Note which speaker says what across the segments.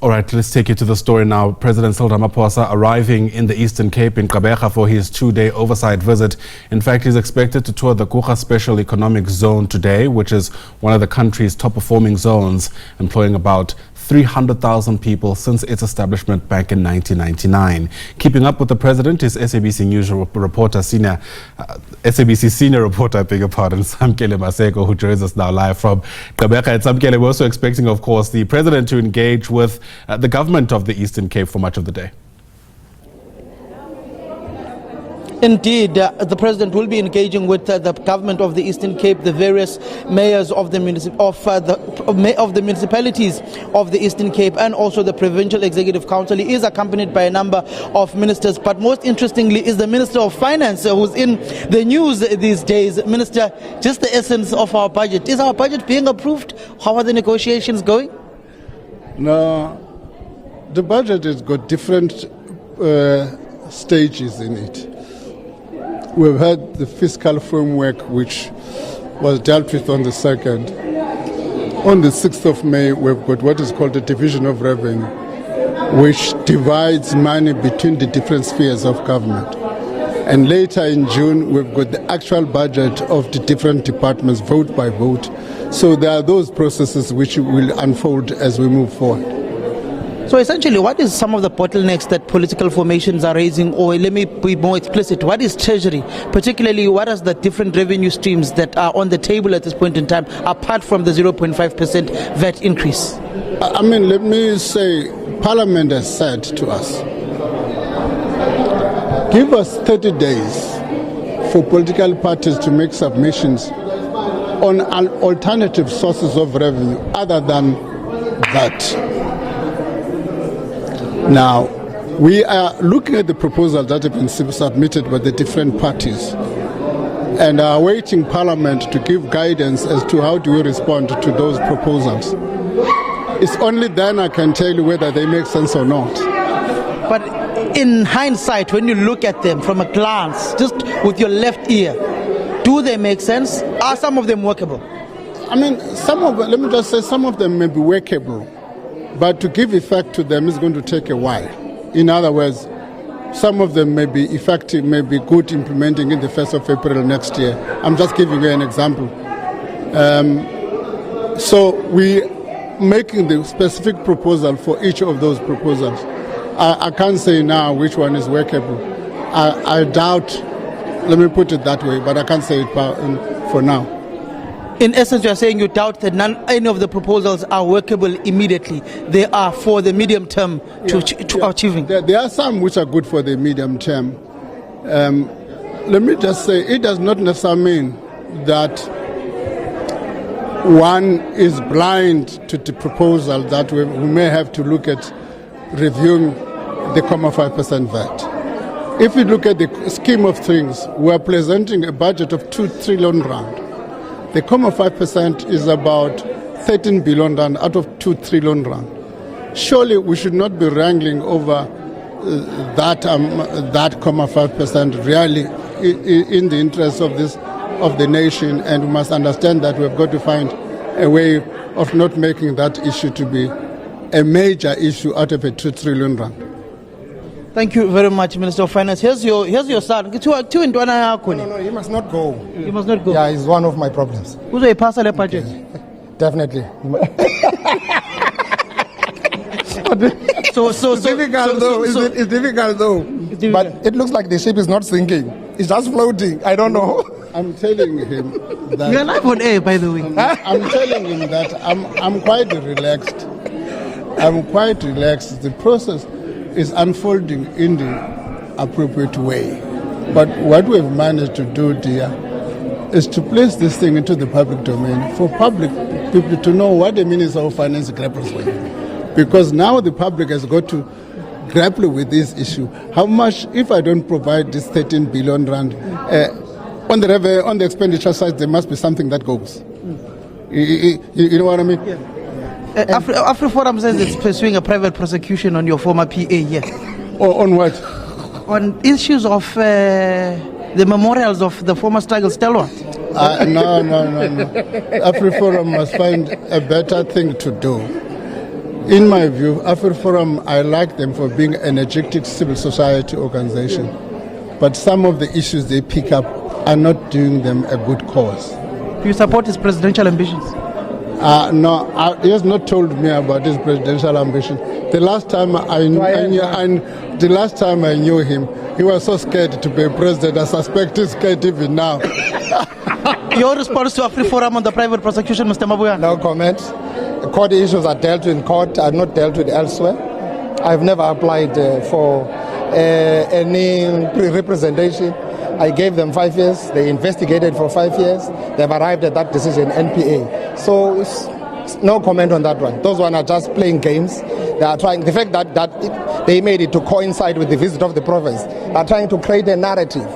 Speaker 1: All right, let's take you to the story now. President Cyril Ramaphosa arriving in the Eastern Cape in Gqeberha for his two-day oversight visit. In fact, he's expected to tour the Coega Special Economic Zone today, which is one of the country's top-performing zones, employing about 300,000 people since its establishment back in 1999. Keeping up with the president is SABC News reporter, SABC senior reporter, I beg your pardon, Samkelo Maseko, who joins us now live from Gqeberha. And Samkelo, we're also expecting, of course, the president to engage with the government of the Eastern Cape for much of the day.
Speaker 2: Indeed, the president will be engaging with the government of the Eastern Cape, the various mayors of the municipalities of the Eastern Cape, and also the Provincial Executive Council. He is accompanied by a number of ministers, but most interestingly is the Minister of Finance, who's in the news these days. Minister, just the essence of our budget. Is our budget being approved? How are the negotiations going?
Speaker 3: No, the budget has got different stages in it. We've had the fiscal framework, which was dealt with on the 2nd. On the 6th of May, we've got what is called the division of revenue, which divides money between the different spheres of government. And later in June, we've got the actual budget of the different departments, vote by vote. So there are those processes which will unfold as we move forward.
Speaker 2: So essentially, what is some of the bottlenecks that political formations are raising, or let me be more explicit, what is Treasury? Particularly, what are the different revenue streams that are on the table at this point in time, apart from the 0.5% VAT increase?
Speaker 3: I mean, let me say, Parliament has said to us, give us 30 days for political parties to make submissions on alternative sources of revenue other than that. Now, we are looking at the proposals that have been submitted by the different parties and are awaiting Parliament to give guidance as to how do we respond to those proposals. It's only then I can tell you whether they make sense or not.
Speaker 2: But in hindsight, when you look at them from a glance, just with your left ear, do they make sense? Are some of them workable?
Speaker 3: I mean, let me just say, some of them may be workable. But to give effect to them is going to take a while. In other words, some of them may be effective, may be good implementing in the 1st of April next year. I'm just giving you an example. So we're making the specific proposal for each of those proposals. I can't say now which one is workable. I doubt, let me put it that way, but I can't say it for now.
Speaker 2: In essence, you are saying you doubt that any of the proposals are workable immediately. They are for the medium term to achieving.
Speaker 3: There are some which are good for the medium term. Let me just say, it does not necessarily mean that one is blind to the proposal that we may have to look at reviewing the 0.5% VAT. If we look at the scheme of things, we are presenting a budget of 2 trillion rand. The 0.5% is about 13 billion rand out of 2 trillion rand. Surely we should not be wrangling over that 0.5% really in the interest of the nation, and we must understand that we've got to find a way of not making that issue to be a major issue out of a 2 trillion rand.
Speaker 2: Thank you very much, Minister of Finance. Here's your son.
Speaker 4: No, he must not go.
Speaker 2: He must not go.
Speaker 4: Yeah, it's one of my problems.
Speaker 2: Who's a pass the budget?
Speaker 4: Definitely.
Speaker 2: It's
Speaker 4: difficult though. It's difficult though. But it looks like the ship is not sinking. It's just floating. I don't know.
Speaker 3: I'm telling him that.
Speaker 2: You're live on air, by the way.
Speaker 3: I'm telling him that I'm quite relaxed. I'm quite relaxed. The process is unfolding in the appropriate way. But what we've managed to do, dear, is to place this thing into the public domain for public people to know what the Minister of Finance grapples with. Because now the public has got to grapple with this issue. How much, if I don't provide this 13 billion rand, on the expenditure side, there must be something that goes. You know what I mean?
Speaker 2: Yeah. AfriForum says it's pursuing a private prosecution on your former PA, yes.
Speaker 3: Or on what?
Speaker 2: On issues of the memorials of the former struggle stalwart.
Speaker 3: No. AfriForum must find a better thing to do. In my view, AfriForum, I like them for being an energetic civil society organization. But some of the issues they pick up are not doing them a good cause.
Speaker 2: Do you support his presidential ambitions?
Speaker 3: No, he has not told me about his presidential ambition. The last time I knew him, he was so scared to be president. I suspect he's scared even now.
Speaker 2: Your response to AfriForum on the private prosecution, Mr. Mabuyane?
Speaker 4: No comment. Court issues are dealt with in court, are not dealt with elsewhere. I've never applied for any representation. I gave them 5 years. They investigated for 5 years. They've arrived at that decision, NPA. So no comment on that one. Those one are just playing games. They are trying. The fact that they made it to coincide with the visit of the province, they are trying to create a narrative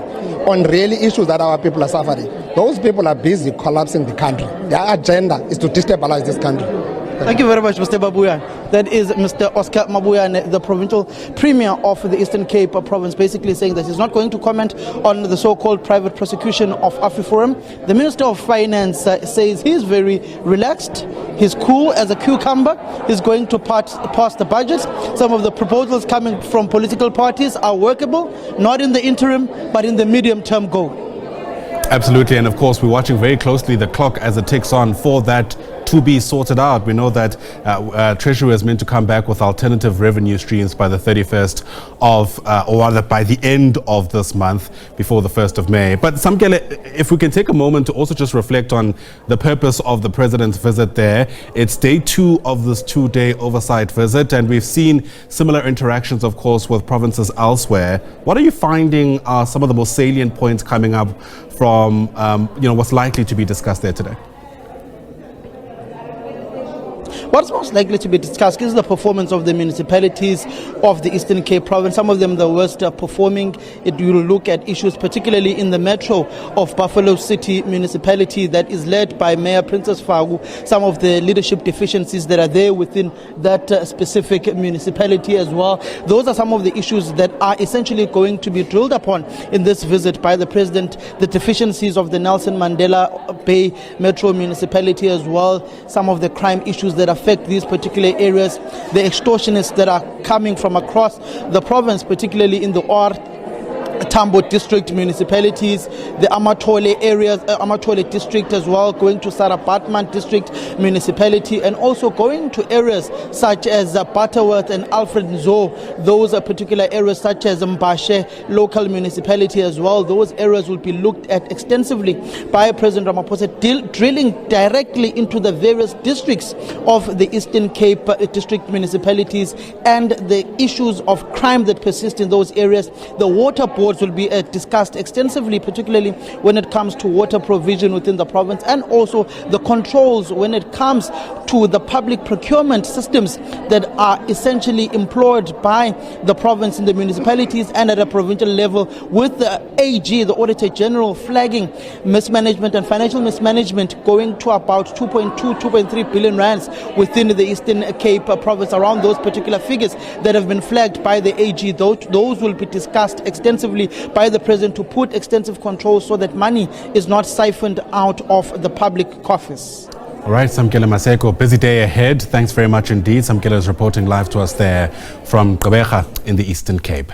Speaker 4: on really issues that our people are suffering. Those people are busy collapsing the country. Their agenda is to destabilize this country.
Speaker 2: Thank you very much, Mr. Mabuyane. That is Mr. Oscar Mabuyane, the provincial premier of the Eastern Cape province, basically saying that he's not going to comment on the so-called private prosecution of AfriForum. The Minister of Finance says he's very relaxed, he's cool as a cucumber, he's going to pass the budget. Some of the proposals coming from political parties are workable, not in the interim, but in the medium-term goal.
Speaker 1: Absolutely, and of course we're watching very closely the clock as it ticks on for that to be sorted out. We know that Treasury is meant to come back with alternative revenue streams by the 31st of, or rather by the end of this month, before the 1st of May. But Samkelo, if we can take a moment to also just reflect on the purpose of the president's visit there. It's day 2 of this 2-day oversight visit, and we've seen similar interactions, of course, with provinces elsewhere. What are you finding are some of the most salient points coming up from what's likely to be discussed there today?
Speaker 2: What's most likely to be discussed is the performance of the municipalities of the Eastern Cape province. Some of them the worst performing. It will look at issues particularly in the metro of Buffalo City municipality that is led by Mayor Princess Fagu. Some of the leadership deficiencies that are there within that specific municipality as well. Those are some of the issues that are essentially going to be drilled upon in this visit by the president. The deficiencies of the Nelson Mandela Bay Metro municipality as well. Some of the crime issues that affect these particular areas, the extortionists that are coming from across the province, particularly in the Tambo district municipalities, the Amatole areas, Amatole district as well, going to Sarah Batman district municipality, and also going to areas such as Butterworth and Alfred Nzo. Those are particular areas such as Mbashe local municipality as well. Those areas will be looked at extensively by President Ramaphosa, drilling directly into the various districts of the Eastern Cape district municipalities and the issues of crime that persist in those areas. The water boards will be discussed extensively, particularly when it comes to water provision within the province, and also the controls when it comes to the public procurement systems that are essentially employed by the province in the municipalities and at a provincial level, with the AG, the Auditor General, flagging mismanagement and financial mismanagement going to about 2.3 billion rands within the Eastern Cape province. Around those particular figures that have been flagged by the AG, those will be discussed extensively by the president to put extensive controls so that money is not siphoned out of the public coffers.
Speaker 1: All right, Samkelo Maseko, busy day ahead. Thanks very much indeed. Samkelo is reporting live to us there from Gqeberha in the Eastern Cape.